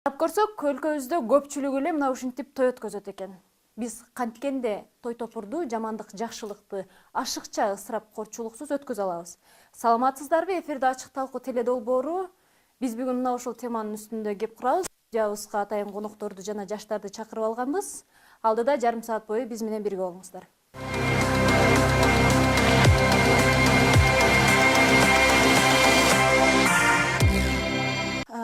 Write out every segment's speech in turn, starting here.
Карап көрсөк, өлкөбүздө көпчүлүк эле мына ушинтип той өткөзөт экен. Биз канткенде той топурду, жамандык жакшылыкты ашыкча ысырапкорчулуксуз өткөзө алабыз. Саламатсыздарбы? Эфирде ачык талкуу теле долбоору. Биз бүгүн мына ушул теманын үстүндө кеп курабыз. Студиябызга атайын конокторду жана жаштарды чакырып алганбыз. Алдыда жарым саат бою биз менен бирге болуңуздар.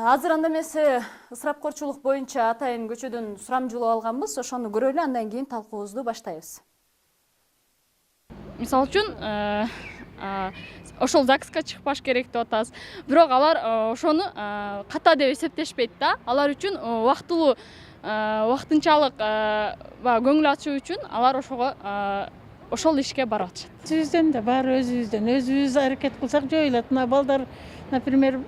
Азыр анда эмесе ысырапкорчулук боюнча атайын көчөдөн сурамжылоо алганбыз. Ошону көрөлү, андан кийин талкуубузду баштайбыз. Мисалы үчүн ошол ЗАГСка чыкпаш керек деп атабыз. Бирок алар ошону ката деп эсептешпейт да. Алар үчүн убактылуу убактынчалык көңүл ачуу үчүн алар ошол ишке барып атышат. Өзүбүздөн да баары өзүбүз аракет кылсак жоюлат. Мына балдар, например,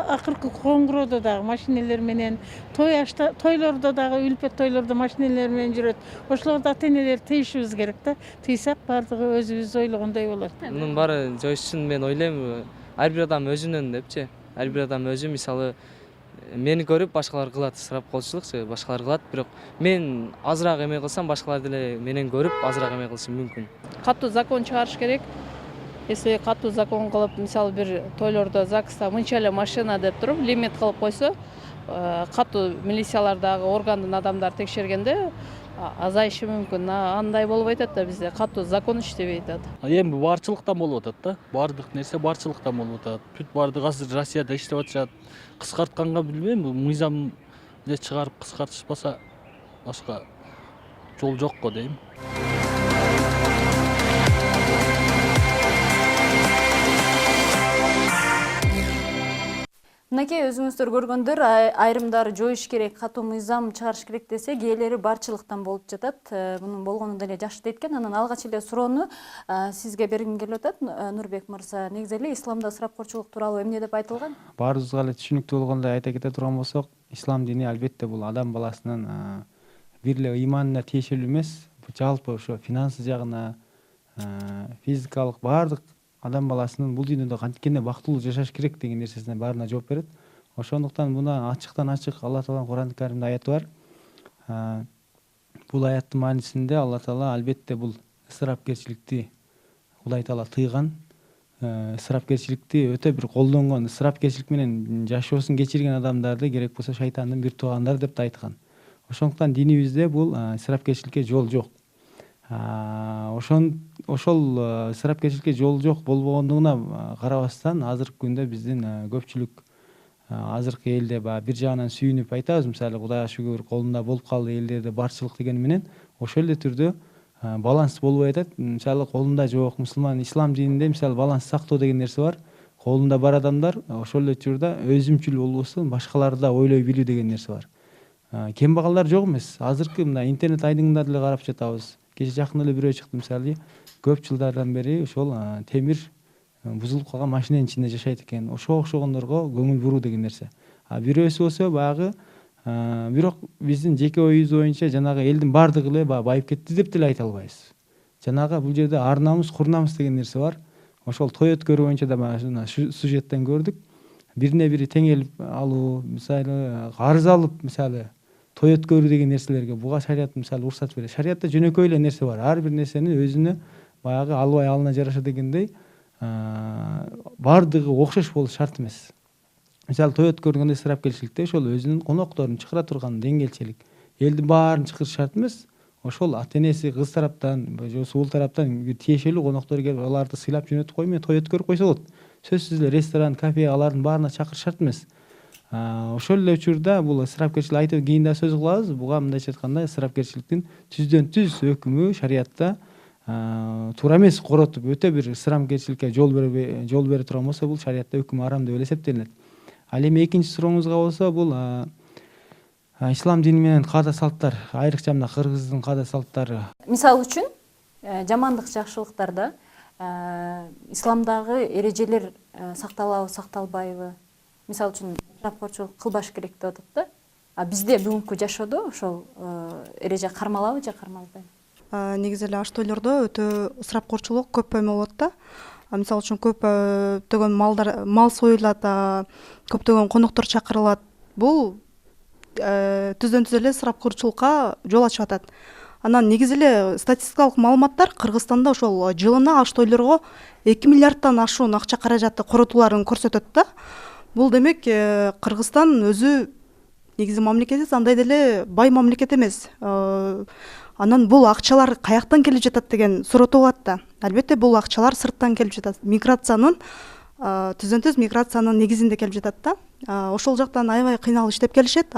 акыркы коңгуроодо дагы машинелер менен, тойлордо дагы, үлпөт тойлордо машинелер менен жүрөт. Ошолорду ата-энелер тыйышыбыз керек да. Тыйсак баардыгы өзүбүз ойлогондой болот. Мунун баары жоюш үчүн мен ойлойм, ар бир адам өзүнөн депчи. Ар бир адам өзү, мисалы, мени көрүп башкалар кылат, ысырапкорчулукчу, башкалар кылат, бирок мен азыраак эме кылсам, башкалар деле менен көрүп азыраак эме кылышы мүмкүн. Катуу закон чыгарыш керек. Если катуу закон кылып, мисалы бир тойлордо ЗАГСта мынча эле машина деп туруп лимит кылып койсо, катуу милициялардагы органдын адамдары текшергенде азайышы мүмкүн. Андай болбой атат да, бизде катуу закон иштебей атат. Эми барчылыктан болуп атат да. Бардык нерсе барчылыктан болуп атат. Бүт бардыгы азыр Россияда иштеп атышат. Кыскартканга билбейм, мыйзам эле чыгарып кыскартышпаса башка жол жокко дейм. Мынакей өзүңүздөр көргөндөр, айрымдары жоюш керек, катуу мыйзам чыгарыш керек десе, кээрлери барчылыктан болуп жатат. Мунун болгону деле жакшы дейт экен. Анан алгач эле суроону сизге бергим келип атат, Нурбек мырза. Негизи эле исламда ысырапкорчулук тууралуу эмне деп айтылган? Баарыбызга эле түшүнүктүү болгондой айта кете турган болсок, ислам дини албетте бул адам баласынын бир эле ыйманына тиешелүү эмес, жалпы ошо финансы жагына, физикалык баардык адам баласынын бул дүйнөдө канткенде бактылуу жашаш керек деген нерсесине баарына жооп берет. Ошондуктан мына ачыктан ачык Алла Тааланын Куран Каримде аяты бар. Бул аяттын маанисинде Алла Таала албетте бул ысырапкерчиликти Кудай Таала тыйган, ысырапкерчиликти өтө бир колдонгон, ысырапкерчилик менен жашоосун кечирген адамдарды керек болсо шайтандын бир туугандары деп да айткан. Ошондуктан динибизде бул ысырапкерчиликке жол жок. Ошол ысырапкерчиликке жол жок болбогондугуна карабастан, азыркы күндө биздин көпчүлүк азыркы элде бир жагынан сүйүнүп айтабыз, мисалы Кудайга шүгүр, колунда болуп калды элдерде барчылык деген менен ошол эле түрдө баланс болбой атат. Мисалы колунда жок, мусулман, ислам дининде мисалы баланс сактоо деген нерсе бар. Колунда бар адамдар ошол эле учурда өзүмчүл болбостон башкаларды да ойлой билүү деген нерсе бар. Кембагалдар жок эмес. Азыркы мына интернет айдыңында деле карап жатабыз. Кече жакын эле бирөө чыкты, мисалы, көп жылдардан бери ошол темир бузулуп калган машиненин ичинде жашайт экен. Ошого окшогондорго көңүл буруу деген нерсе. Бирөөсү болсо баягы бирок биздин жеке оюбуз боюнча жанагы элдин бардыгы эле байып кетти деп деле айта албайбыз. Жанагы бул жерде ар намыс, кур намыс деген нерсе бар. Ошол той өткөрүү боюнча да мына сюжеттен көрдүк. Бирине бири теңелип алуу, мисалы, карыз алып, мисалы, той өткөрүү деген нерселерге буга шарият мисалы уруксат берет. Шариятта жөнөкөй эле нерсе бар. Ар бир нерсени өзүнө баягы албай алына жараша дегендей бардыгы окшош болуш шарт эмес. Мисалы той өткөргөндө ысырапкерчиликте ошол өзүнүн конокторун чакыра турган деңгээлчилик. Элдин баарын чакырыш шарт эмес. Ошол ата-энеси кыз тараптан же уул тараптан бир тиешелүү коноктор келип аларды сыйлап жөнөтүп коймой той өткөрүп койсо болот. Сөзсүз эле ресторан, кафе алардын баарына чакырыш шарт эмес. Ошол эле учурда бул ысырапкерчилик айтып кийин да сөз кылабыз. Буга мындайча айтканда ысырапкерчиликтин түздөн түз өкүмү шариятта туура эмес коротуп өтө бир ысырапкерчиликке жол бере турган болсо, бул шариятта өкүмү арам деп эле эсептелинет. Ал эми экинчи сурооңузга болсо, бул ислам дини менен каада салттар, айрыкча мына кыргыздын каада салттары. Мисалы үчүн, жамандык жакшылыктарда исламдагы эрежелер сакталабы, сакталбайбы? Мисалы үчүн ысырапкорчулук кылбаш керек деп атат да. Бизде бүгүнкү жашоодо ошол эреже кармалабы же кармалбайбы? Негизи эле аш тойлордо өтө ысырапкорчулук көп эме болот да. Мисалы үчүн көптөгөн мал союлат, көптөгөн коноктор чакырылат. Бул түздөн түз эле ысырапкорчулукка жол ачып атат. Анан негизи эле статистикалык маалыматтар Кыргызстанда ошол жылына аш тойлорго 2 миллиардтан ашуун акча каражаты коротууларын көрсөтөт да. Бул демек Кыргызстан өзү негизи мамлекет андай деле бай мамлекет эмес. Анан бул акчалар каяктан келип жатат деген суроо болот да. Албетте бул акчалар сырттан келип жатат. Миграциянын түздөн түз миграциянын негизинде келип жатат да. Ошол жактан аябай кыйналып иштеп келишет.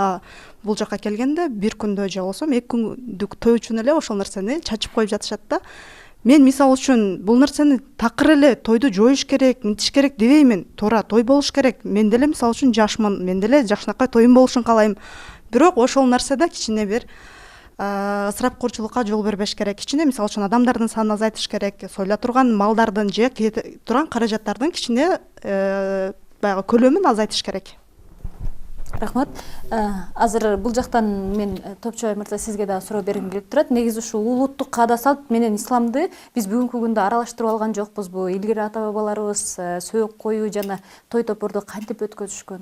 Бул жакка келгенде бир күндө же болсо 2 күндүк той үчүн эле ошол нерсени чачып коюп жатышат да. Мен мисалы үчүн бул нерсени такыр эле тойду жоюш керек, мынтиш керек дебеймин. Туура той болуш керек. Мен деле мисалы үчүн жашмын. Мен деле жакшынакай тоюм болушун каалайм. Бирок ошол нерседе кичине бир ысырапкорчулукка жол бербеш керек. Кичине мисалы үчүн адамдардын санын азайтыш керек. Союла турган малдардын же кете турган каражаттардын кичине баягы көлөмүн азайтыш керек. Рахмат. Азыр бул жактан мен Топчубай мырза сизге да суроо бергим келип турат. Негизи ушул улуттук каада салт менен исламды биз бүгүнкү күндө аралаштырып алган жокпузбу? Илгери ата бабаларыбыз сөөк коюу жана той топурду кантип өткөзүшкөн?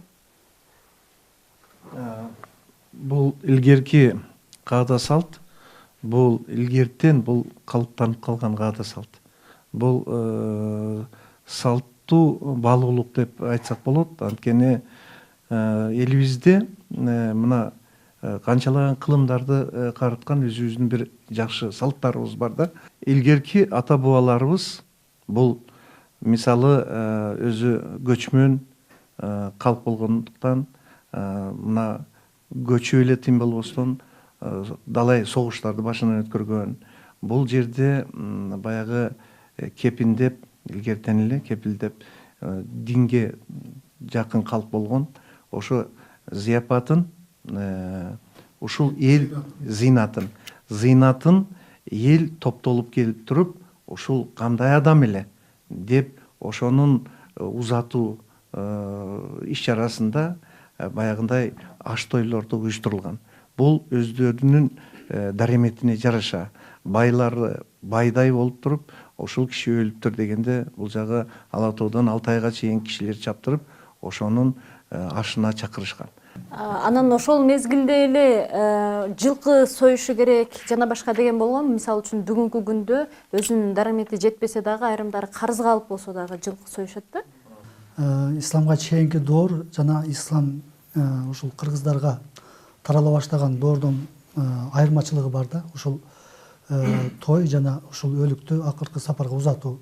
Бул илгерки каада салт, бул илгертен бул калыптанып калган каада салт. Бул салттуу баалуулук деп айтсак болот. Анткени элибизде мына канчалаган кылымдарды карыткан өзүбүздүн бир жакшы салттарыбыз бар да. Илгерки ата бабаларыбыз бул мисалы өзү көчмөн калп болгондуктан мына көчүп эле тыйын болбостон далай согуштарды башынан өткөргөн. Бул жерде баягы кепиндеп, илгертен эле кепилдеп динге жакын калп болгон ошо зыяпатын ушул эл зыйнатын эл топтолуп келип туруп ушул кандай адам эле деп ошонун узатуу иш чарасында баягындай аш тойлорду уюштурулган. Бул өздөрүнүн дареметине жараша байлары байдай болуп туруп ушул киши өлүптүр дегенде бул жагы Ала Тоодан Алтайга чейин кишилер чаптырып ошонун ашына чакырышкан. Анан ошол мезгилде эле жылкы союшу керек жана башка деген болгон. Мисалы үчүн бүгүнкү күндө өзүнүн даремети жетпесе дагы айрымдары карызга алып болсо дагы жылкы союшат да. Исламга чейинки доор жана ислам ушул кыргыздарга тарала баштаган доордун айырмачылыгы бар да. Ушул той жана ушул өлүктү акыркы сапарга узатуу,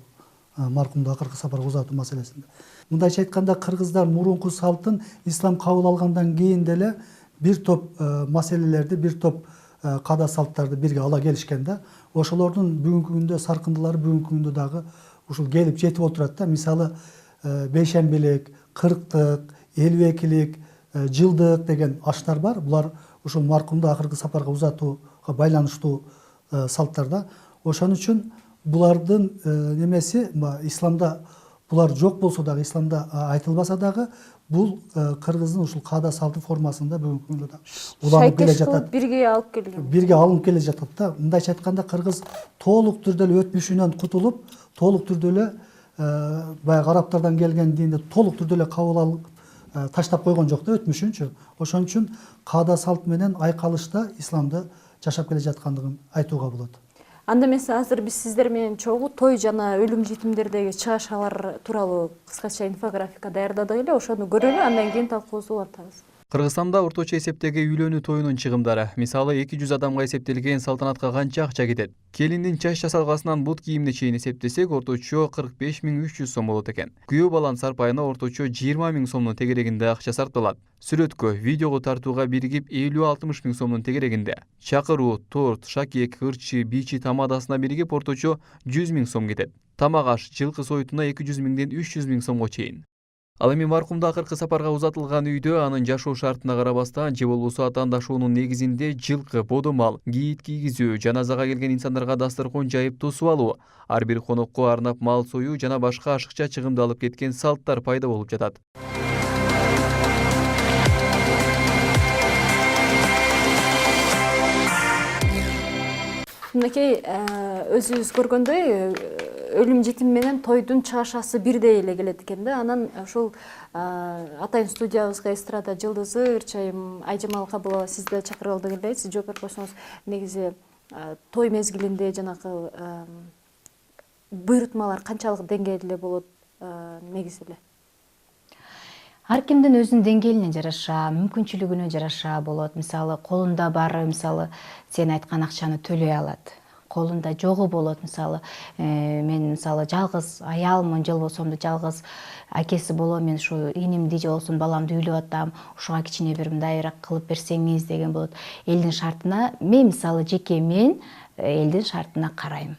маркумду акыркы сапарга узатуу маселесинде. Мындайча айтканда кыргыздар мурунку салтын ислам кабыл алгандан кийин деле бир топ маселелерди, бир топ каада салттарды бирге ала келишкен да. Ошолордун бүгүнкү күндө саркындылары бүгүнкү күндө дагы ушул келип жетип отурат да. Мисалы бейшембилик, кырктык, элбекилик, жылдык деген аштар бар. Булар ушул маркумду акыркы сапарга узатууга байланыштуу салттар да. Ошон үчүн булардын немеси исламда булар жок болсо дагы, исламда айтылбаса дагы бул кыргыздын ушул каада салты формасында бүгүнкү күндө да уланып келе жатат. Бирге алып келген. Бирге алынып келе жатат да. Мындайча айтканда кыргыз толук түрдө эле өтмүшүнөн кутулуп, толук түрдө эле баягы арабтардан келген динди толук түрдө эле кабыл алып таштап койгон жок да өтмүшүнчү. Ошон үчүн каада салт менен айкалышта исламды жашап келе жаткандыгын айтууга болот. Анда эмесе азыр биз сиздер менен чогуу той жана өлүм жетимдердеги чыгашалар тууралуу кыскача инфографика даярдадык эле. Ошону көрөлү, андан кийин талкуубузду улантабыз. Кыргызстанда орточо эсептеги үйлөнүү тоюнун чыгымдары мисалы 200 адамга эсептелген салтанатка канча акча кетет? Келиндин чач жасалгасынан бут кийимине чейин эсептесек орточо 45.300 сом болот экен. Күйөө баланын сарпайына орточо 20.000 сомдун тегерегинде акча сарпталат. Сүрөткө, видеого тартууга биригип 50-60 миң сомдун тегерегинде. Чакыруу, торт, шакек, ырчы, бичи тамадасына биригип орточо 100 миң сом кетет. Тамак аш, жылкы соютуна 200 миңден 300 миң сомго чейин. Ал эми маркумду акыркы сапарга узатылган үйдө анын жашоо шартына карабастан же болбосо атаандашуунун негизинде жылкы, бодомал, кийит кийгизүү, жаназага келген инсандарга дасторкон жайып тосуп алуу, ар бир конокко арнап мал союу жана башка ашыкча чыгымды алып кеткен салттар пайда болуп жатат. Мынакей өзүбүз көргөндөй өлүм жетим менен тойдун чыгашасы бирдей эле келет экен да. Анан ушул атайын студиябызга эстрада жылдызы Ырчайым Айжамал Кабылова сизди чакырып алдык эле. Сиз жооп берип койсоңуз, негизи той мезгилинде жанагы буйрутмалар канчалык деңгээлде болот негизи эле? Ар кимдин өзүнүн деңгээлине жараша, мүмкүнчүлүгүнө жараша болот. Мисалы, колунда бары, мисалы, сен айткан акчаны төлөй алат. Колунда жогу болот. Мисалы, мен мисалы жалгыз аялмын, же болбосо жалгыз акеси болом, мен ушу инимди же болбосо баламды үйлөп атам, ушуга кичине бир мындайраак кылып берсеңиз деген болот. Элдин шартына, мен мисалы жеке мен элдин шартына карайм.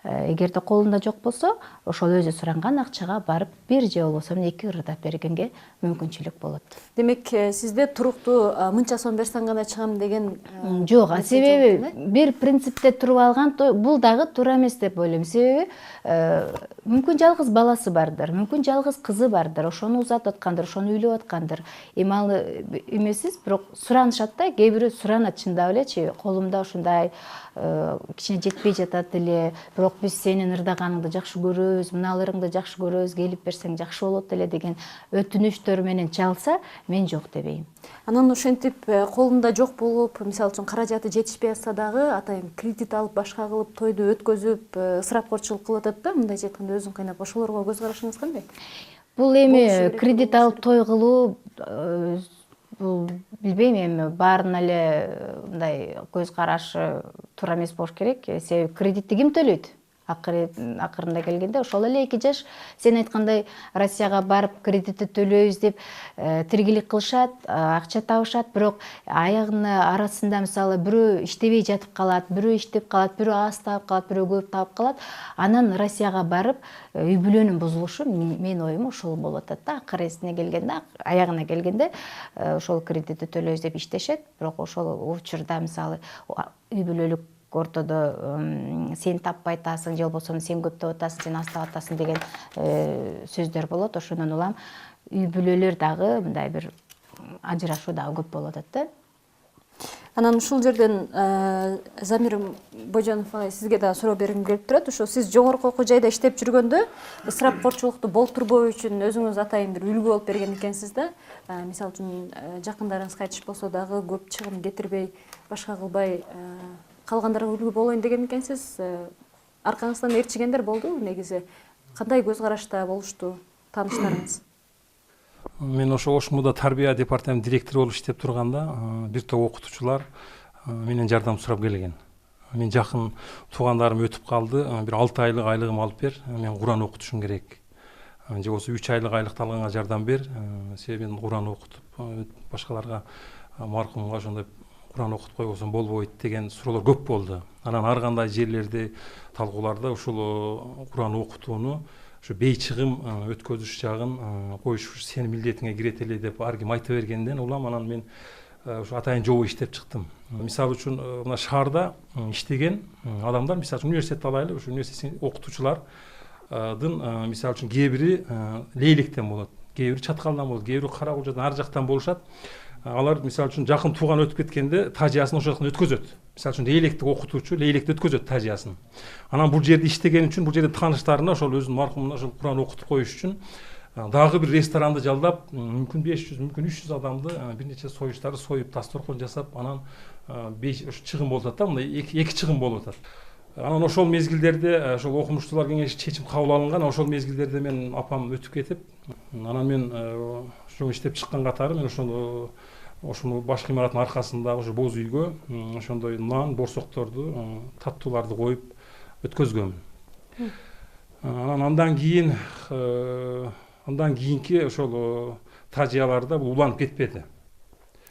Эгерде колунда жок болсо, ошол өзү суранган акчага барып бир же болбосо 2 ырдап бергенге мүмкүнчүлүк болот. Демек, сизде туруктуу мынча сом берсең гана чыгам деген жок. Себеби бир принципте туруп алган бул дагы туура эмес деп ойлойм. Себеби мүмкүн жалгыз баласы бардыр, мүмкүн жалгыз кызы бардыр, ошону узатып аткандыр, ошону үйлөп аткандыр. Эми эмесиз, бирок суранышат да, кээ бирөө суранат чындап элечи, колумда ушундай кичине жетпей жатат эле, бирок биз сенин ырдаганыңды жакшы көрөбүз, мыналарыңды жакшы көрөбүз, келип берсең жакшы болот эле деген өтүнүчтөр менен чалса, мен жок дебейм. Анан ошентип колунда жок болуп, мисалы үчүн каражаты жетишпей атса дагы, атайын кредит алып, башка кылып, тойду өткөзүп, ысырапкорчулук кылып атат да, мындайча айтканда өзүн кыйнап. Ошолорго көз карашыңыз кандай? Бул эми кредит алып той кылуу, бул билбейм, эми баарына эле мындай көз карашы туура эмес болуш керек. Себеби кредитти ким төлөйт? Акырында келгенде ошол эле 2 жаш сен айткандай Россияга барып кредитти төлөйбүз деп тиргилик кылышат, акча табышат, бирок аягынын арасында мисалы бирөө иштебей жатып калат, бирөө иштеп калат, бирөө аз таап калат, бирөө көп таап калат. Анан Россияга барып үй бүлөнүн бузулушу менин оюм ошол болуп атат да. Акырына келгенде, аягына келгенде ошол кредитти төлөйбүз деп иштешет, бирок ошол учурда мисалы үй бүлөлүк ортодо сен таппай атасың, же болбосо сен көп таап атасың, сен аз таап атасың деген сөздөр болот. Ошондон улам үй бүлөлөр дагы мындай бир ажырашуу дагы көп болуп атат да. Анан ушул жерден Замир Божонов агай, сизге дагы суроо бергим келип турат. Ошо сиз жогорку окуу жайда иштеп жүргөндө ысырапкорчулукту болтурбоо үчүн өзүңүз атайын бир үлгү болуп берген экенсиз да. Мисалы үчүн жакындарыңыз кайтыш болсо дагы көп чыгым кетирбей, башка кылбай калгандарга үлгү болоюн деген экенсиз. Аркаңыздан ээрчигендер болду негизи? Кандай көз карашта болушту тааныштарыңыз? Мен ошо Ошмуда тарбия департамент директору болуп иштеп турганда бир топ окутуучулар менен жардам сурап келген. Мен жакын туугандарым өтүп калды, бир 6 айлык айлыгым алып бер, мен Куран окутушум керек. Же болбосо 3 айлык айлыкты алганга жардам бер, себеби мен Куран окутуп башкаларга маркумга ошондой Куран окутуп койбосом болбойт деген суроолор көп болду. Анан ар кандай жерлерде талкууларда ушул Куран окутууну ушу бейчыгым өткөзүш жагын коюш сенин милдетиңе кирет эле деп ар ким айта бергенден улам анан мен ушу атайын жобо иштеп чыктым. Мисалы үчүн мына шаарда иштеген адамдар, мисалы үчүн университетти алайлы, ушу университет окутуучулардын мисалы үчүн кээ бири Лейлектен болот, кээ бири Чаткалдан болот, кээ бири Каракулжадан, ар жактан болушат. Алар мисалы үчүн жакын тууган өтүп кеткенде тажиясын ошол жактан өткөзөт. Мисалы үчүн Лейлектик окутуучу Лейлекте өткөзөт тажиясын. Анан бул жерде иштеген үчүн, бул жерде тааныштарына ошол өзүнүн маркумуна ошол Куран окутуп коюш үчүн дагы бир ресторанды жалдап, мүмкүн 500, мүмкүн 300 адамды бир нече союштарды союп, дасторкон жасап, анан 5 чыгым болуп атат да, мындай 2 чыгым болуп атат. Анан ошол мезгилдерде ошол окумуштуулар кеңеши чечим кабыл алынган, ошол мезгилдерде мен апам өтүп кетип, анан мен ошо иштеп чыккан катары мен ошону башкы имараттын аркасындагы ошо боз үйгө ошондой нан, борсокторду, таттууларды коюп өткөзгөмүн. Андан кийинки ошол тажияларда бул уланып кетпеди.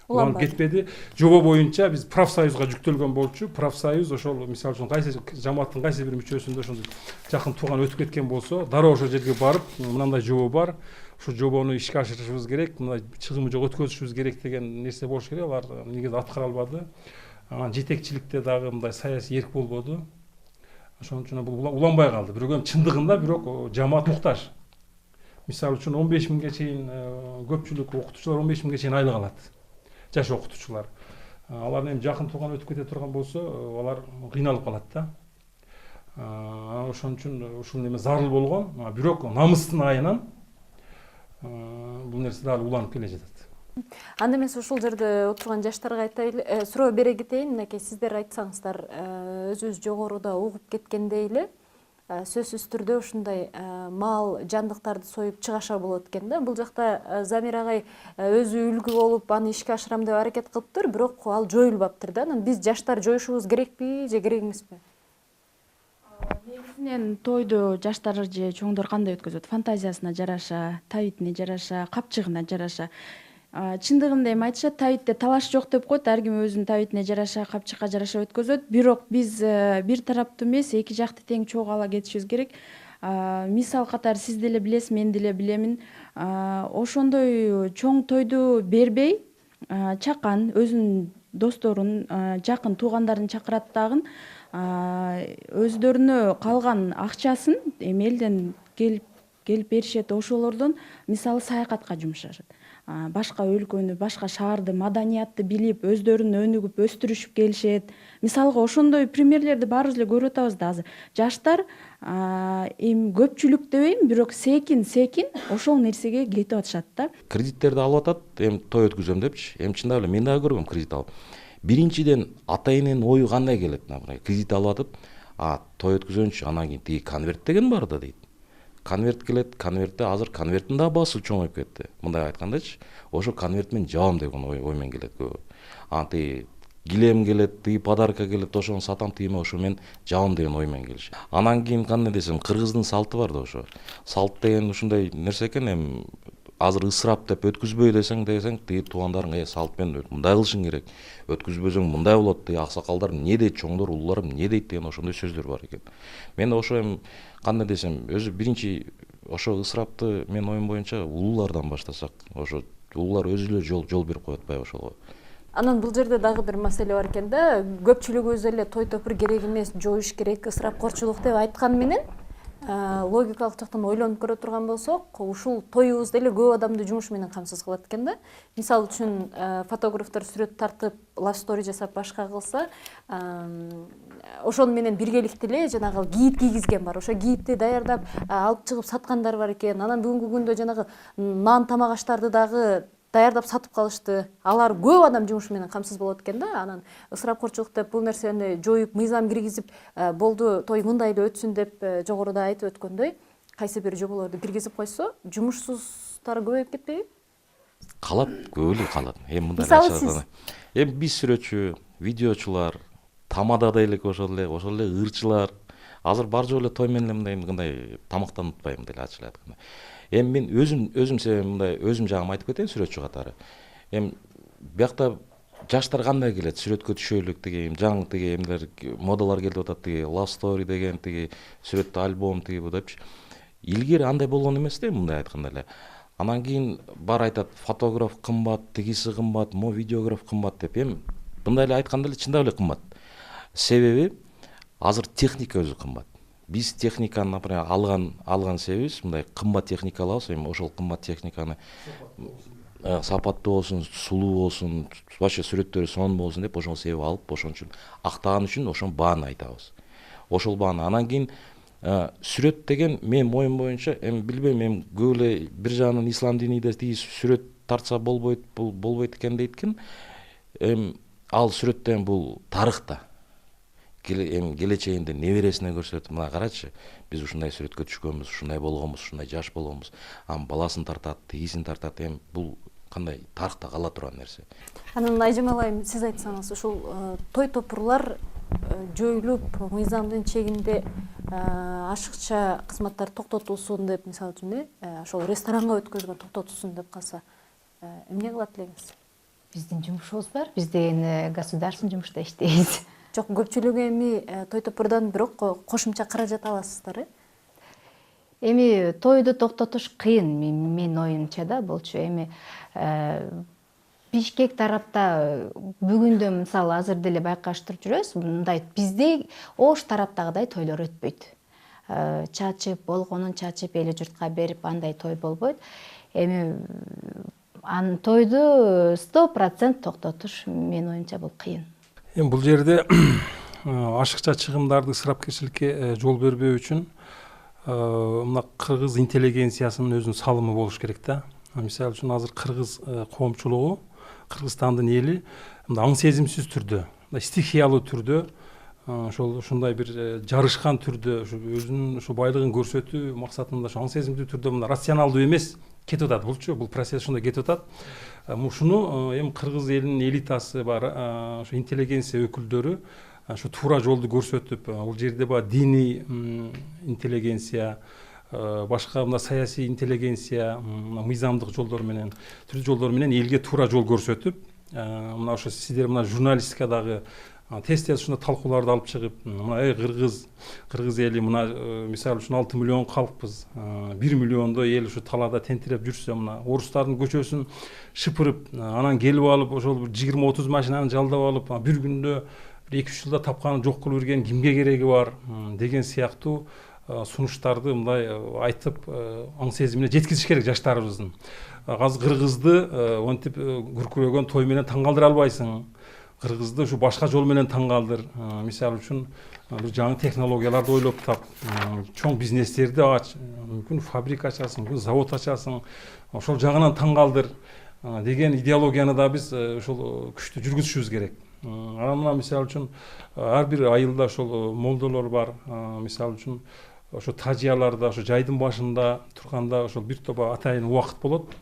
Уланып кетпеди. Жобо боюнча биз профсоюзга жүктөлгөн болчу. Профсоюз ошол мисалы үчүн кайсы жамааттын кайсы бир мүчөсүндө ошондой жакын тууган өтүп кеткен болсо, дароо ошол жерге барып, мындай жобо бар. Ушул жобону ишке ашырышыбыз керек, мындай чыгымы жок өткөзүшүбүз керек деген нерсе болуш керек. Алар негизи аткара албады. Анан жетекчиликте дагы мындай саясий эрк болбоду. Ошон үчүн бул уланбай калды. Бирок чындыгында бирок жамаат муктаж. Мисалы үчүн 15 миңге чейин көпчүлүк окутуучулар 15 миңге чейин айлык алат. Жаш окутуучулар. Алар эми жакын тууган өтүп кете турган болсо, алар кыйналып калат да. Ошон үчүн ушул неме зарыл болгон. Бирок намыстын айынан бул нерсе дагы уланып келе жатат. Анда мен ушул жерде отурган жаштарга айтайлы, суроо бере кетейин, мынакей сиздер айтсаңыздар, өзүбүз жогоруда угуп кеткендей эле сөзсүз түрдө ушундай мал жандыктарды союп чыгаша болот экен да. Бул жакта Замир агай өзү үлгү болуп аны ишке ашырам деп аракет кылыптыр, бирок ал жоюлбаптыр да. Анан биз жаштар жоюшубуз керекпи же керек эмеспи? Негизинен тойду жаштар же чоңдор кандай өткөзөт? Фантазиясына жараша, табитине жараша, капчыгына жараша. Чындыгында эми айтышат, табитте талаш жок деп коет, ар ким өзүнүн табитине жараша, капчыкка жараша өткөзөт. Бирок биз бир тараптуу эмес, эки жакты тең чогуу ала кетишибиз керек. Мисал катары сиз деле билесиз, мен деле билемин. Ошондой чоң тойду бербей, чакан өзүнүн досторун, жакын туугандарын чакырат дагы өздөрүнө калган акчасын эми элден келип беришет, ошолордон мисалы саякатка жумшашат. Башка өлкөнү, башка шаарды, маданиятты билип, өздөрүн өнүгүп, өстүрүшүп келишет. Мисалга ошондой примерлерди баарыбыз эле көрүп атабыз да азыр. Жаштар эми көпчүлүк дебейм, бирок секин ошол нерсеге кетип атышат да. Кредиттерди алып атат, эми той өткүзөм депчи. Эми чындап эле мен дагы көргөм кредит алып. Биринчиден ата эненин ою кандай келет? Кредит алып атып, той өткүзөөнчү, анан кийин тиги конверт деген бар да дейт. Конверт келет, конвертте азыр конверттин да баасы чоңоюп кетти. Мындай айткандачы, ошо конверт менен жабам деген оймен келет көбү. Тиги килем келет, тиги подарка келет, ошону сатам, тиги ошо мен жабам деген оймен келишет. Анан кийин кандай десем, кыргыздын салты бар да ошо. Салт деген ушундай нерсе экен, эми азыр ысырап деп өткүзбөй десең, тиги туугандарың салт менен мындай кылышың керек. Өткүзбөсөң мындай болот, тиги аксакалдар эмне дейт, чоңдор улууларым эмне дейт деген ошондой сөздөр бар экен. Мен ошо эми кандай десем, өзү биринчи ошо ысырапты мен оюм боюнча улуулардан баштасак, ошо улуулар өзү эле жол берип коет атпайбы ошого. Анан бул жерде дагы бир маселе бар экен да. Көпчүлүгүбүз эле той топур керек эмес, жоюш керек, ысырапкорчулук деп айткан менен логикалык жактан ойлонуп көрө турган болсок, ушул тоюбуз деле көп адамды жумуш менен камсыз кылат экен да. Мисалы үчүн фотографтар сүрөт тартып, лав стори жасап башка кылса, ошону менен биргеликте эле жанагы кийит кийгизген бар. Ошо кийитти даярдап алып чыгып саткандар бар экен. Анан бүгүнкү күндө жанагы нан тамак аштарды дагы даярдап сатып калышты. Алар көп адам жумуш менен камсыз болот экен да. Анан ысырапкорчулук деп бул нерсени жоюп, мыйзам киргизип, болду той мындай эле өтсүн деп жогоруда айтып өткөндөй, кайсы бир жоболорду киргизип койсо, жумушсуздар көбөйүп кетпейби? Калат, көп эле калат. Эми мындай Мисалы эми биз сүрөтчү, видеочулар, тамадада элек ошол эле ырчылар. Азыр бар жол эле той менен мындай тамактанып атпайм деле ачык айтканда. Эми мен өзүм себеби мындай өзүм жагым айтып кетейин сүрөтчү катары. Эми биякта жаштар кандай келет? Сүрөткө түшөлүк деген жаңы тиги эмелер модалар келип атат, тиги love story деген, тиги сүрөттүү альбом тиги бу депчи. Илгери андай болгон эмес да мындай айтканда эле. Анан кийин бар айтат, фотограф кымбат, тигиси кымбат, видеограф кымбат деп. Эми мындай эле айтканда эле чындап эле кымбат. Себеби азыр техника өзү кымбат. Биз техниканы, например, алган себебибиз мындай кымбат техника алабыз, эми ошол кымбат техниканы сапаттуу болсун, сулуу болсун, вообще сүрөттөрү сонун болсун деп ошол себеп алып, ошон үчүн актаган үчүн ошол бааны айтабыз. Ошол бааны. Анан кийин сүрөт деген менин оюм боюнча, эми билбейм, эми көп эле бир жагынан ислам диниде тиги сүрөт тартса болбойт, бул болбойт экен дейт экен. Эми ал сүрөт деген бул тарыхта. Келечегинде небересине көрсөтүп, мына карачы, биз ушундай сүрөткө түшкөнбүз, ушундай болгонбуз, ушундай жаш болгонбуз. Баласын тартат, тигисин тартат. Эми бул кандай тарыхта кала турган нерсе. Анан Айжамал айым, сиз айтсаңыз, ушул той топурлар жоюлуп, мыйзамдын чегинде ашыкча кызматтар токтотулсун деп, мисалы үчүн, ошол ресторанга өткөзгөн токтотулсун деп калса, эмне кылат элеңиз? Биздин жумушубуз бар, биз деген государственный жумушта иштейбиз. Жок, көпчүлүгү эми той топурдан бирок кошумча каражат аласыздар, Эми тойду токтотуш кыйын, менин оюмча да, болчу. Эми Бишкек тарапта бүгүндө мисалы азыр деле байкаштырып жүрөбүз, мындай бизде Ош тараптагыдай тойлор өтпөйт. Чачып, болгонун чачып, эли журтка берип, андай той болбойт. Эми тойду 100% токтотуш менин оюмча бул кыйын. Эми бул жерде ашыкча чыгымдарды ысырапкерчиликке жол бербөө үчүн мына кыргыз интеллигенциясынын өзүнүн салымы болуш керек да. Мисалы үчүн азыр кыргыз коомчулугу, Кыргызстандын эли аң сезимсиз түрдө, стихиялуу түрдө ушундай бир жарышкан түрдө өзүнүн ушу байлыгын көрсөтүү максатында аң сезимдүү түрдө мына рационалдуу эмес кетип атат бул процесс ушундай кетип атат. Ушуну эми кыргыз элинин элитасы бар, ушу интеллигенция өкүлдөрү ушу туура жолду көрсөтүп, бул жерде баягы диний интеллигенция, башка мына саясий интеллигенция, мыйзамдык жолдор менен, түрдүү жолдор менен элге туура жол көрсөтүп, мына ошо сиздер мына журналистикадагы тез ушундай талкууларды алып чыгып, мына кыргыз эли мына мисалы үчүн 6 миллион калкпыз, 1 миллиондой эл ушу талаада тентиреп жүрсө, мына орустардын көчөсүн шыпырып, анан келип алып ошол 20-30 машинаны жалдап алып, бир күндө 2-3 жылда тапканын жок кылып берген кимге кереги бар деген сыяктуу сунуштарды мындай айтып аң сезимине жеткизиш керек жаштарыбыздын. Азыр кыргызды монтип күркүрөгөн той менен таң калтыра албайсың. Кыргызды ушу башка жол менен таң калтыр. Мисалы үчүн бир жаңы технологияларды ойлоп тап, чоң бизнестерди ач, мүмкүн фабрика ачасың, мүмкүн завод ачасың. Ошол жагынан таң калтыр деген идеологияны да биз ошол күчтүү жүргүзүшүбүз керек. Анан мына мисалы үчүн ар бир айылда ошол молдолор бар. Мисалы үчүн ошо тажияларда, ошо жайдын башында турганда ошол бир топ атайын убакыт болот.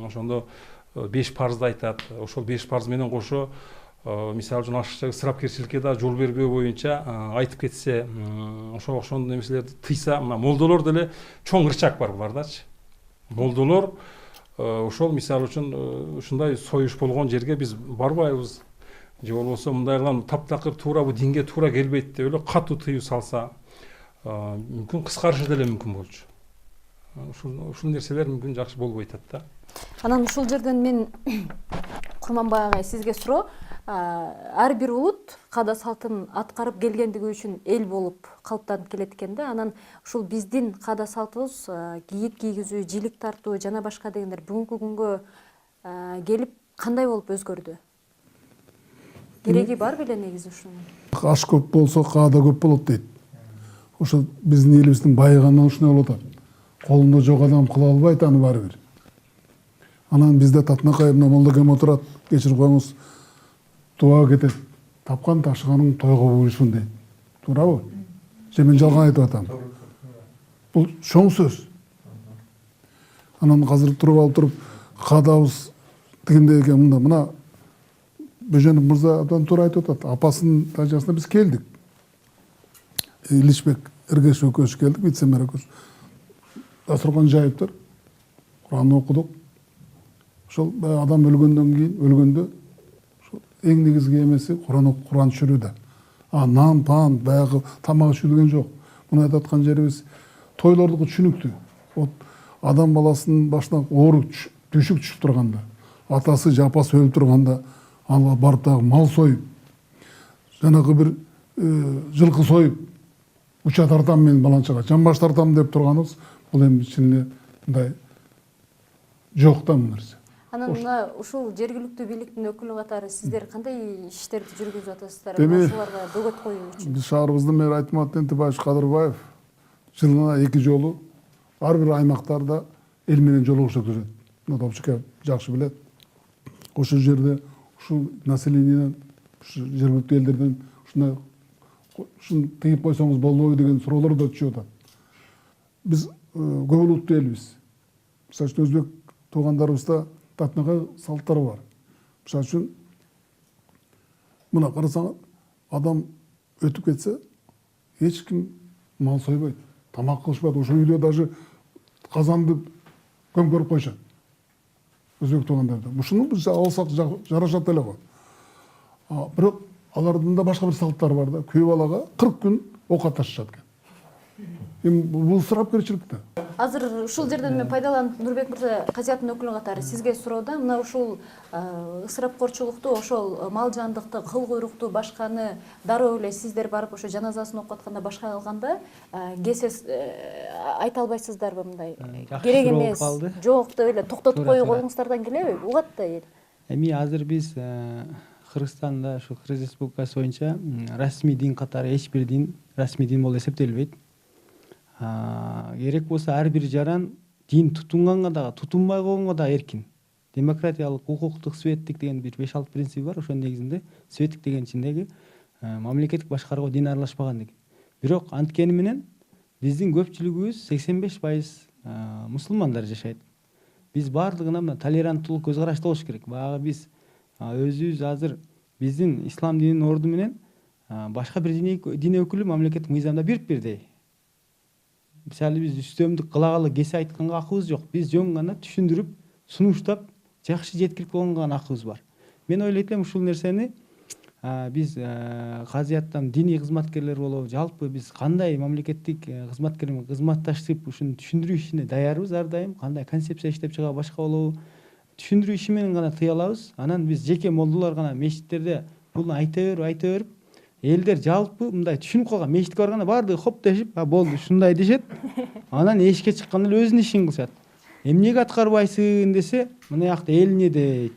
Ошондо 5 парызды айтат. Ошол 5 парыз менен кошо мисалы үчүн ашыкча ысырапкерчиликке да жол бербөө боюнча айтып кетсе, ошондой нерселерди тыйса, мына молдолор деле чоң ырчак бар булардачы. Молдолор ошол мисалы үчүн ушундай союш болгон жерге биз барбайбыз. Же болбосо мындай кылам таптакыр туура бул динге туура келбейт деп эле катуу тыюу салса, мүмкүн кыскарышы деле мүмкүн болчу. Ушул нерселер мүмкүн жакшы болбой атат да. Анан ушул жерден мен Курманбай агай сизге суроо, ар бир улут каада салтын аткарып келгендиги үчүн эл болуп калыптанып келет экен да. Анан ушул биздин каада салтыбыз кийик кийгизүү, жилик тартуу жана башка дегендер бүгүнкү күнгө келип кандай болуп өзгөрдү? Кереги бар беле негизи ушунун? Аш көп болсо каада көп болот дейт. Ошо биздин элибиздин байыгандан ушундай болуп атат. Колунда жок адам кыла албайт аны баары бир. Анан бизде татынакай мына молдокем отурат, кечирип коюңуз, тууга кетет. Тапкан ташыганың тойго буйрушун дейт. Туурабы? Же мен жалган айтып атам? Бул чоң сөз. Анан азыр туруп алып туруп, каадабыз дегендей экен мына Бөженов мырза абдан туура айтып атат. Апасынын тажасына биз келдик. Иличбек Эргеш экөөбүз келдик, вице-мэр экөөбүз. Дасторкон жайыптыр. Куранды окудук. Ошол адам өлгөндөн кийин, өлгөндө эң негизги эмеси Куран түшүрүү да. Нан, пан, баягы тамак ичүү деген жок. Муну айтып аткан жерибиз тойлордуку түшүнүктүү. Адам баласынын башына оор түшүк түшүп турганда, атасы же апасы өлүп турганда, ага барып дагы мал союп, жанагы бир жылкы союп, уча тартам мен баланчага, жамбаш тартам деп турганыбыз, бул эми чын эле мындай жок да бул нерсе. Анан мына ушул жергиликтүү бийликтин өкүлү катары сиздер кандай иштерди жүргүзүп атасыздар? Ушуларга бөгөт коюу үчүн. Биз шаарыбыздын мэри Айтмат Тентибаевич Кадырбаев жылына 2 жолу ар бир аймактарда эл менен жолугуш өткөзөт. Мына Топчука жакшы билет. Ошол жерде ушул населениеден, жергиликтүү элдерден ушуну тыйып койсоңуз болбойбу деген суроолор да түшүп атат. Биз көп улуттуу элбиз. Мисалы үчүн өзбек туугандарыбызда татынакай салттары бар. Мисалы үчүн мына карасаң адам өтүп кетсе, эч ким мал сойбойт, тамак кылышпайт. Ошол үйдө даже казанды көмкөрүп койшот. Өзбек туугандарда. Ушуну биз алсак жарашат эле го. Бирок алардын да башка бир салттары бар да. Күйөө балага 40 күн ок аташышат экен. Эми бул ысырапкерчилик да. Азыр ушул жерден мен пайдаланып Нурбек мырза казиаттын өкүлү катары сизге суроо, мына ушул ысырапкорчулукту, ошол мал жандыкты, кыл куйрукту, башканы дароо эле сиздер барып ошо жаназасын окуп атканда башка кылганда кесиз айта албайсыздарбы мындай? Керек эмес, жок деп эле токтотуп коюу колуңуздардан келеби? Угат да эл. Эми азыр биз Кыргызстанда ушу Кыргыз Республикасы боюнча расмий дин катары эч бир дин расмий дин болуп эсептелбейт. Керек болсо ар бир жаран дин тутунганга дагы тутунбай койгонго да эркин. Демократиялык, укуктук, светтик деген бир 5-6 принцип бар. Ошонун негизинде светтик деген ичиндеги мамлекеттик башкарууга дин аралашпаган деген. Бирок анткени менен биздин көпчүлүгүбүз 85% мусулмандар жашайт. Биз баардыгына мына толеранттуулук көз карашта болуш керек. Баягы биз өзүбүз азыр биздин ислам дининин орду менен башка бир дин өкүлү мамлекеттик мыйзамда бирдей. Мисалы биз үстөмдүк кылагалы кесе айтканга акыбыз жок. Биз жөн гана түшүндүрүп, сунуштап, жакшы жеткирип койгонго гана акыбыз бар. Мен ойлойт элем ушул нерсени биз казыяттан диний кызматкерлер болобу, жалпы биз кандай мамлекеттик кызматкер менен кызматташып ушуну түшүндүрүү ишине даярбыз ар дайым, кандай концепция иштеп чыга башка болобу, түшүндүрүү иши менен гана тыя алабыз. Анан биз жеке молдолор гана мечиттерде буну айта берип, элдер жалпы мындай түшүнүп калган, мечитке барганда баардыгы хоп дешип, болду, ушундай дешет. Анан эшикке чыкканда эле өзүнүн ишин кылышат. Эмнеге аткарбайсың десе, мына жакта эл эмне дейт.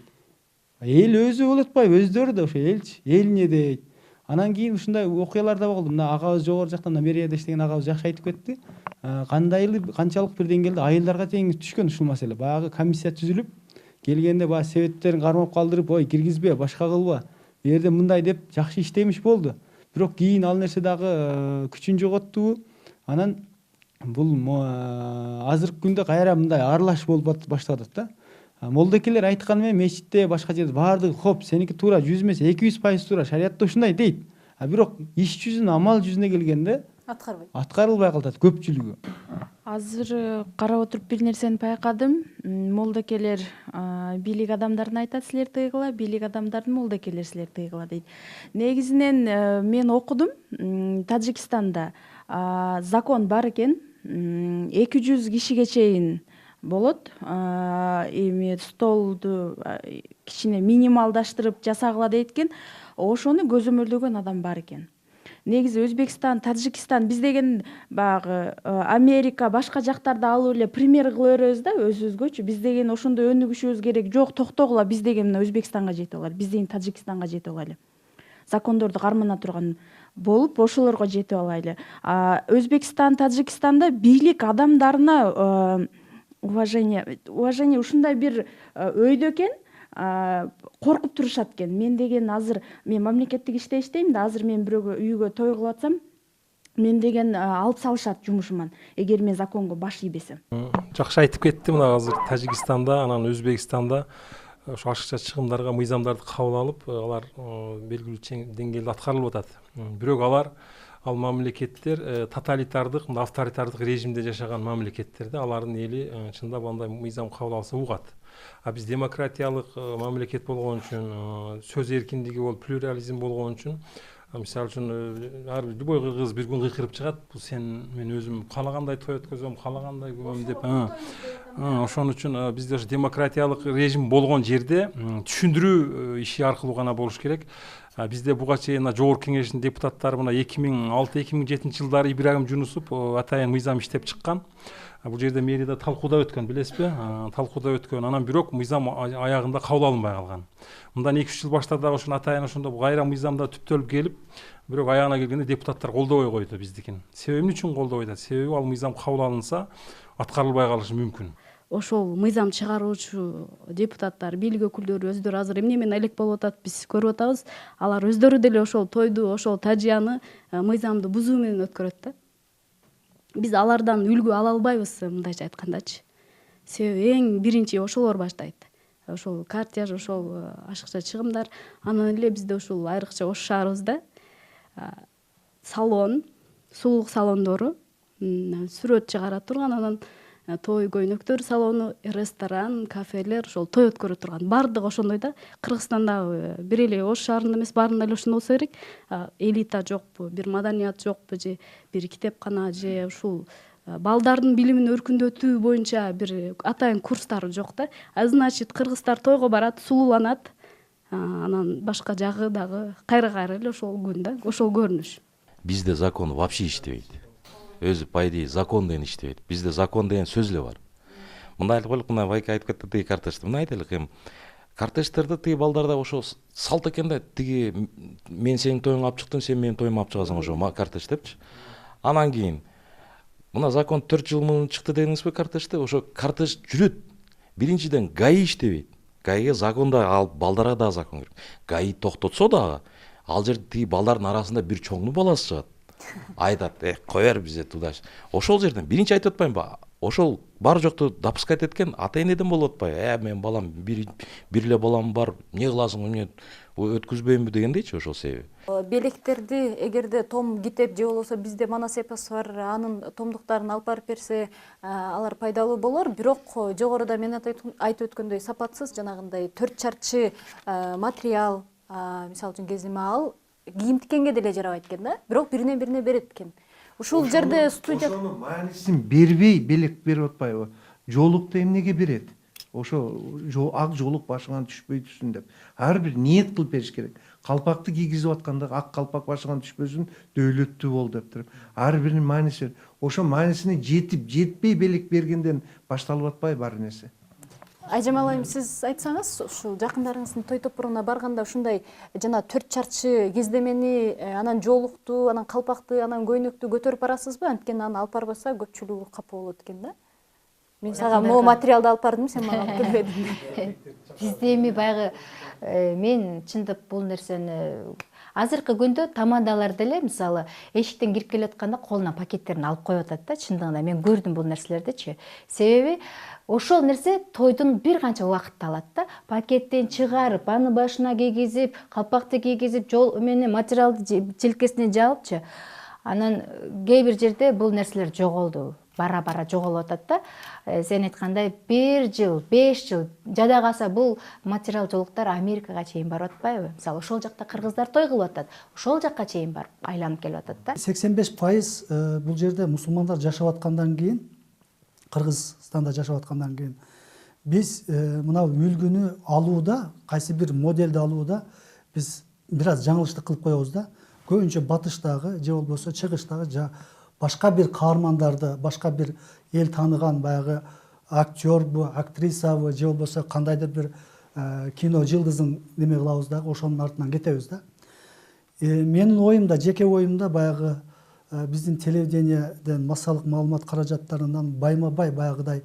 Эл өзү болуп атпайбы, өздөрү да ошо элчи, эл эмне дейт. Анан кийин ушундай окуялар да болду. Мына агабыз жогору жактан Мерияда иштеген агабыз жакшы айтып кетти. Канчалык бир деңгээлде айылдарга чейин түшкөн ушул маселе. Баягы комиссия түзүлүп, келгенде баягы себеттерин кармап калдырып, ой киргизбе, башка кылба. Бу жерде мындай деп жакшы иштемиш болду. Бирок кийин ал нерсе дагы күчүн жоготту. Анан бул азыркы күндө кайра мындай аралаш болуп баштады да. Молдокелер айтканы менен мечитте башка жерде баардыгы хоп, сеники туура 100 эмес 200% туура, шариятта ушундай дейт. Бирок иш жүзүнө, амал жүзүнө келгенде аткарылбай калат көпчүлүгү. Азыр карап отуруп бир нерсени байкадым. Молдокелер бийлик адамдарын айтат силер тыйгыла, бийлик адамдарын молдокелер силер тыйгыла дейт. Негизинен мен окудум, Тажикстанда закон бар экен, 200 кишиге чейин болот. Эми столду кичине минималдаштырып жасагыла дейт экен. Ошону көзөмөлдөгөн адам бар экен. Негизи Өзбекстан, Тажикстан биз деген баягы Америка башка жактарда алып эле пример кыла беребиз да өзүбүзгөчү. Биз деген ошондой өнүгүшүбүз керек. Жок, токтогула, биз деген мына Өзбекстанга жете алалы, биз деген Тажикстанга жете алалы. Закондорду кармана турган болуп, ошолорго жете алайлы. Өзбекстан, Тажикстанда бийлик адамдарына уважение ушундай бир өйдө экен, коркуп турушат экен. Мен деген азыр мен мамлекеттик иште иштейм да, азыр мен бирөөгө үйгө той кылып атсам, мен деген алып салышат жумушуман, эгер мен законго баш ийбесем. Жакшы айтып кетти. Мына азыр Тажикстанда, анан Өзбекстанда ошо ашыкча чыгымдарга мыйзамдарды кабыл алып, алар белгилүү деңгээлде аткарылып атат. Бирок ал мамлекеттер тоталитардык, авторитардык режимде жашаган мамлекеттерде алардын эли чындап андай мыйзам кабыл алса угат. Биз демократиялык мамлекет болгон үчүн, сөз эркиндиги болуп, плюрализм болгон үчүн, мисалы үчүн ар любой кыз бир күн кыйкырып чыгат, бул мен өзүм каалагандай той өткөзөм, каалагандай күнөм деп. Ошон үчүн бизде ошо демократиялык режим болгон жерде түшүндүрүү иши аркылуу гана болуш керек. Бизде буга чейин жогорку кеңештин депутаттары мына 2006-2007 жылдары Ибрагим Жунусов атайын мыйзам иштеп чыккан. Бул жерде мэрияда талкууда өткөн, билесизби? Талкууда өткөн. Анан бирок мыйзам аягында кабыл алынбай калган. Мындан 2-3 жыл башта дагы ошону атайын ошондо кайра мыйзамда түптөлүп келип, бирок аягына келгенде депутаттар колдобой койду биздикин. Себеби эмне үчүн колдобойт? Себеби ал мыйзам кабыл алынса, аткарылбай калышы мүмкүн. Ошол мыйзам чыгаруучу депутаттар, бийлик өкүлдөрү өздөрү азыр эмне менен элек болуп атат, биз көрүп атабыз. Алар өздөрү деле ошол тойду, ошол тажыяны, мыйзамды бузуу менен өткөрөт да. Биз алардан үлгү ала албайбыз, мындайча айткандачы. Себеби эң биринчи ошолор баштайт. Ошол картеж, ошол ашыкча чыгымдар, анан эле бизде ушул айрыкча Ош шаарыбызда салон, сулуулук салондору сүрөт чыгара турган, анан той көйнөктөр салону, ресторан, кафелер, ошол той өткөрө турган. Бардыгы ошондой да. Кыргызстанда бир эле Ош шаарында эмес, баарында эле ошондой болсо керек. Элита жокпу, бир маданият жокпу же бир китепкана же ушул балдардын билимин өркүндөтүү боюнча бир атайын курстары жок да. Значит, кыргыздар тойго барат, сулууланат. Анан башка жагы дагы кайра эле ошол күн да, ошол көрүнүш. Бизде закон вообще иштебейт. Өзү по идее закон деген иштебейт. Бизде закон деген сөз эле бар. Мындай айтып коелук, мына Вайка айтып кетти, карточка. Мына айтайлык, кортеждерде тиги балдарда ошо салт экен да, тиги мен сенин тоюңа алып чыктым, сен менин тоюма алып чыгасың ошо кортеж депчи. Анан кийин мына закон 4 жыл мурун чыкты дедиңизби кортежде, ошо кортеж жүрөт. Биринчиден ГАИ иштебейт. ГАИге законда ал балдарга да закон керек. ГАИ токтотсо дагы ал жерде тиги балдардын арасында бир чоңдун баласы чыгат. Айтат, кой бер бизе тудаш. Ошол жерден биринчи айтып атпаймынбы? Ошол бар жокту допускать эткен ата энеден болуп атпайбы? Мен балам бир эле балам бар, эмне кыласың, эмне өткүзбөймүн дегендейчи ошол себеби. Белектерди эгерде том китеп же болбосо бизде манас эпос бар, анын томдуктарын алып барып берсе, алар пайдалуу болор. Бирок жогоруда мен айтып өткөндөй сапатсыз жанагындай 4 чарчы материал, мисалы үчүн кезиме ал кийим тиккенге деле жарабайт экен да. Бирок бирине берет экен. Ушул жерде студия ошонун маанисин бербей белек берип атпайбы? Жолукту эмнеге берет? Ошо ак жолук башыңан түшпөйсүн деп. Ар бир ниет кылып бериш керек. Калпакты кийгизип атканда ак калпак башыңан түшпөсүн, дөөлөттүү бол деп туруп. Ар биринин мааниси. Ошо маанисине жетип, жетпей белек бергенден башталып атпайбы бар нерсе? Айжам айым, сиз айтсаңыз, ушул жакындарыңыздын той топуруна барганда ушундай жана 4 чарчы кездемени, анан жолукту, анан калпакты, анан көйнөктү көтөрүп барасызбы? Анткени аны алып барбаса көпчүлүгү капа болот экен да. Мен сага могу материалды алып бардым, сен мага алып келбедиң. Бизде эми баягы мен чындап бул нерсени азыркы күндө тамадалар деле мисалы эшиктен кирип келатканда колуна пакеттерин алып коюп атат да, чындыгында мен көрдүм бул нерселердичи. Себеби ошол нерсе тойдун бир канча убакытты алат да. Пакеттен чыгарып, аны башына кийгизип, калпакты кийгизип, жол эмени материалды желкесине жаапчы. Анан кээ бир жерде бул нерселер жоголду. Бара-бара жоголуп атат да. Сен айткандай 1 жыл, 5 жыл жада калса бул материал жолуктар Америкага чейин барып атпайбы? Мисалы ошол жакта кыргыздар той кылып атат. Ошол жакка чейин барып айланып келип атат да. 85% бул жерде мусулмандар жашап аткандан кийин, Кыргызстанда жашап аткандан кийин биз мына үлгүнү алууда, кайсы бир модельди алууда биз бир аз жаңылыштык кылып коебуз да. Көбүнчө батыштагы же болбосо чыгыштагы башка бир каармандарды, башка бир эл тааныган баягы актёрбу, актрисабы же болбосо кандайдыр бир кино жылдызын неме кылабыз да, ошонун артынан кетебиз да. Менин оюмда, жеке оюмда баягы биздин телевидениеден массалык маалымат каражаттарынан байма-бай баягыдай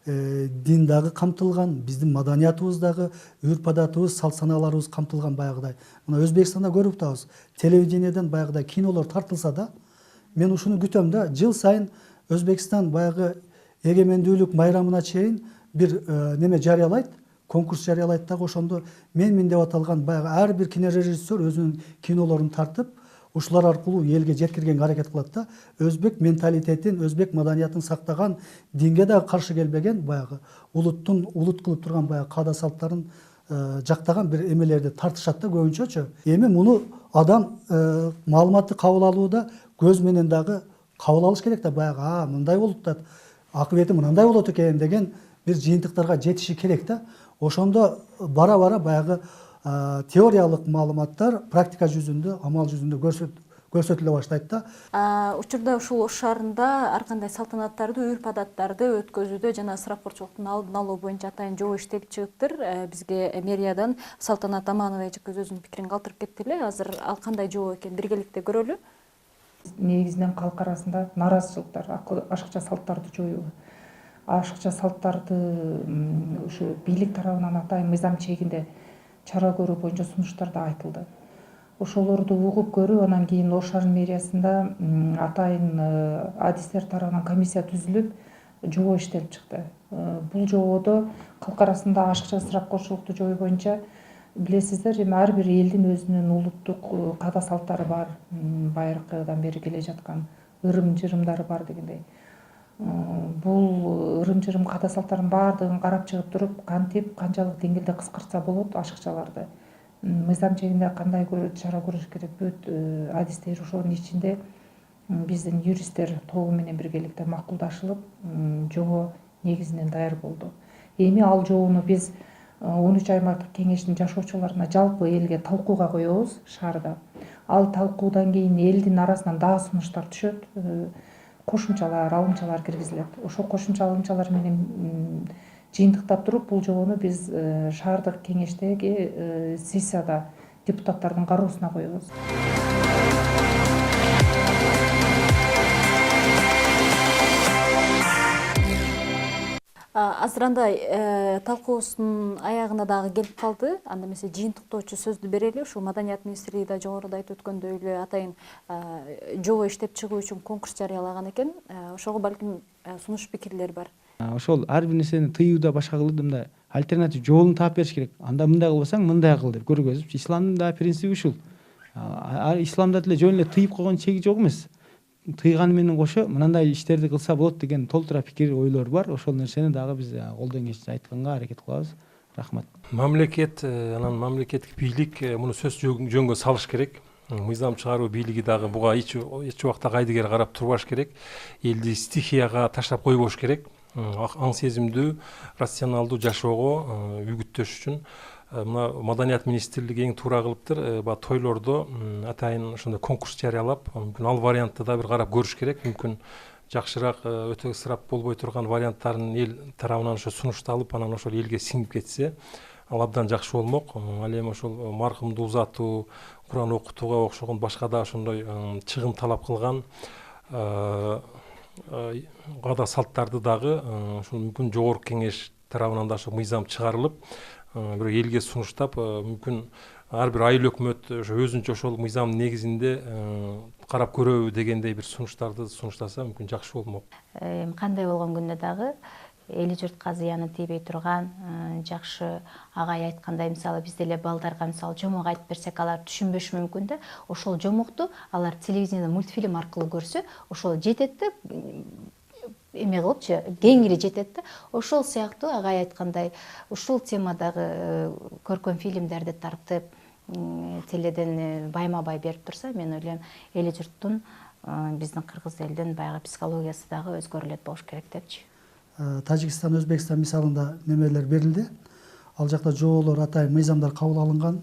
дин дагы камтылган, биздин маданиятыбыз дагы, үрп-адатыбыз, салт-санааларыбыз камтылган баягыдай. Мына Өзбекстанда көрүп атабыз, телевидениеден баягыдай кинолор тартылса да, мен ушуну күтөм да, жыл сайын Өзбекстан баягы эгемендүүлүк майрамына чейин бир неме жарыялайт, конкурс жарыялайт дагы ошондо мен деп аталган баягы ар бир кинорежиссер өзүнүн кинолорун тартып, ушулар аркылуу элге жеткиргенге аракет кылат да. Өзбек менталитетин, өзбек маданиятын сактаган, динге дагы каршы келбеген баягы улут кылып турган баягы каада салттарын жактаган бир эмелерди тартышат да көбүнчөчү. Эми муну адам маалыматты кабыл алууда көз менен дагы кабыл алыш керек да, баягы мындай болуп атат, акыбети мындай болот экен деген бир жыйынтыктарга жетиши керек да. Ошондо бара-бара баягы теориялык маалыматтар практика жүзүндө, амал жүзүндө көрсөтүлө баштайт да. Учурда ушул Ош шаарында ар кандай салтанаттарды, үрп-адаттарды өткөзүүдө жана ысырапкорчулуктун алдын алуу боюнча атайын жобо иштелип чыгыптыр. Бизге мэриядан Салтанат Аманова эжекебиз өзүнүн пикирин калтырып кетти эле. Азыр ал кандай жобо экенин биргеликте көрөлү. Негизинен калк арасында нааразычылыктар, ашыкча салттарды жоюу, ашыкча салттарды ушу бийлик тарабынан атайын мыйзам чегинде чара көрүү боюнча сунуштар да айтылды. Ошолорду угуп көрүп, анан кийин Ош шаарынын мэриясында атайын адистер тарабынан комиссия түзүлүп, жобо иштелип чыкты. Бул жободо калк арасында ашыкча ысырапкорчулукту жоюу боюнча билесиздер, эми ар бир элдин өзүнүн улуттук каада салттары бар, байыркыдан бери келе жаткан ырым-жырымдары бар дегендей. Бул ырым-жырым каада салттардын баардыгын карап чыгып туруп, кантип канчалык деңгээлде кыскартса болот ашыкчаларды, мыйзам чегинде кандай чара көрүш керек, бүт адистер ошонун ичинде биздин юристтер тобу менен биргеликте макулдашылып, жобо негизинен даяр болду. Эми ал жобону биз 13 аймактык кеңештин жашоочуларына жалпы элге талкууга коебуз шаарда. Ал талкуудан кийин элдин арасынан дагы сунуштар түшөт, кошумчалар, алымчалар киргизилет. Ошол кошумча алымчалар менен жыйынтыктап туруп бул жобону биз шаардык кеңештеги сессияда депутаттардын кароосуна коебуз. Азырандай талкуубуздун аягына дагы келип калды. Анда эмесе жыйынтыктоочу сөздү берели. Ушул Маданият министрлиги да жогоруда айтып өткөндөй эле атайын жобо иштеп чыгуу үчүн конкурс жарыялаган экен. Ошого балким сунуш пикирлер бар. Ошол ар бир нерсени тыюуда башка кылып мындай альтернатив жолун таап бериш керек. Анда мындай кылбасаң мындай кыл деп көргөзүп, исламдын да принциби ушул. Исламда деле жөн эле тыйып койгон чеги жок эмес. Тыйганы менен кошо мындай иштерди кылса болот деген толтура пикир ойлор бар. Ошол нерсени дагы биз колдон келишинче айтканга аракет кылабыз. Рахмат. Мамлекет, анан мамлекеттик бийлик муну сөз жөнгө салыш керек. Мыйзам чыгаруу бийлиги дагы буга эч убакта кайдыгер карап турбаш керек. Элди стихияга таштап койбош керек. Аң сезимдүү, рационалдуу жашоого үгүттөш үчүн мына Маданият министрлиги эң туура кылыптыр. Баягы тойлордо атайын ошондой конкурс жарыялап, мүмкүн ал вариантты да бир карап көрүш керек. Мүмкүн жакшыраак, өтө ысырап болбой турган варианттарын эл тарабынан ошо сунушталып, анан ошол элге сиңип кетсе, ал абдан жакшы болмок. Ал эми ошол маркумду узатуу, Куран окутууга окшогон башка да ошондой чыгым талап кылган каада салттарды дагы ошол мүмкүн жогорку кеңеш тарабынан да ошо мыйзам чыгарылып, бир элге сунуштап, мүмкүн ар бир айыл өкмөт ошо өзүнчө ошол мыйзамдын негизинде карап көрөбү дегендей бир сунуштарды сунуштаса мүмкүн жакшы болмок. Кандай болгон күндө дагы эли журтка зыяны тийбей турган жакшы агай айткандай, мисалы биз деле балдарга мисалы жомок айтып берсек алар түшүнбөшү мүмкүн да. Ошол жомокту алар телевидениеде мультфильм аркылуу көрсө, ошол жетет да, эме кылыпчы, кеңири жетет да. Ошол сыяктуу агай айткандай, ушул темадагы көркөм фильмдерди тартып, теледен байма-бай берип турса, мен ойлойм, эли журттун, биздин кыргыз элдин баягы психологиясы дагы өзгөрүлөт болуш керек депчи. Тажикстан, Өзбекстан мисалында немелер берилди. Ал жакта жоболор, атайын мыйзамдар кабыл алынган.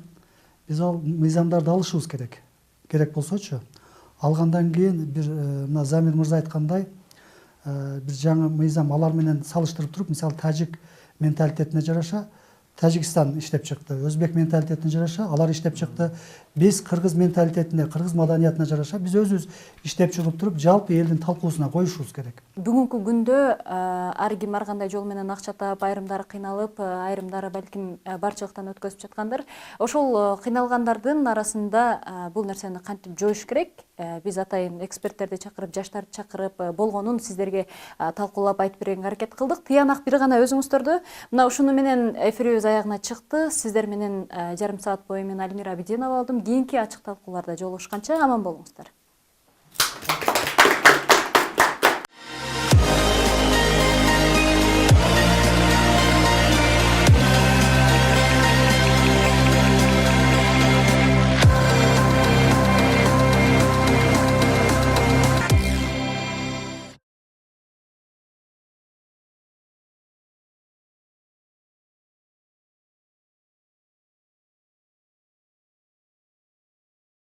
Биз ал мыйзамдарды алышыбыз керек. Керек болсочу, алгандан кийин бир мына Замир мырза айткандай, бир жаңы мыйзам алар менен салыштырып туруп, мисалы тажик менталитетине жараша Тажикстан иштеп чыкты, Өзбек менталитетине жараша алар иштеп чыкты. Биз кыргыз менталитетине, кыргыз маданиятына жараша биз өзүбүз иштеп чыгып туруп, жалпы элдин талкуусуна коюшубуз керек. Бүгүнкү күндө ар ким ар кандай жол менен акча таап, айрымдары кыйналып, айрымдары балким барчылыктан өткөзүп жаткандар. Ошол кыйналгандардын арасында бул нерсени кантип жоюш керек? Биз атайын эксперттерди чакырып, жаштарды чакырып, болгонун сиздерге талкуулап айтып бергенге аракет кылдык. Тыянак бир гана өзүңүздөрдү. Мына ушуну менен эфирибиз аягына чыкты. Сиздер менен жарым саат бою мен Альмира Абидинова болдум. Кийинки ачык талкууларда жолугушканча аман болуңуздар.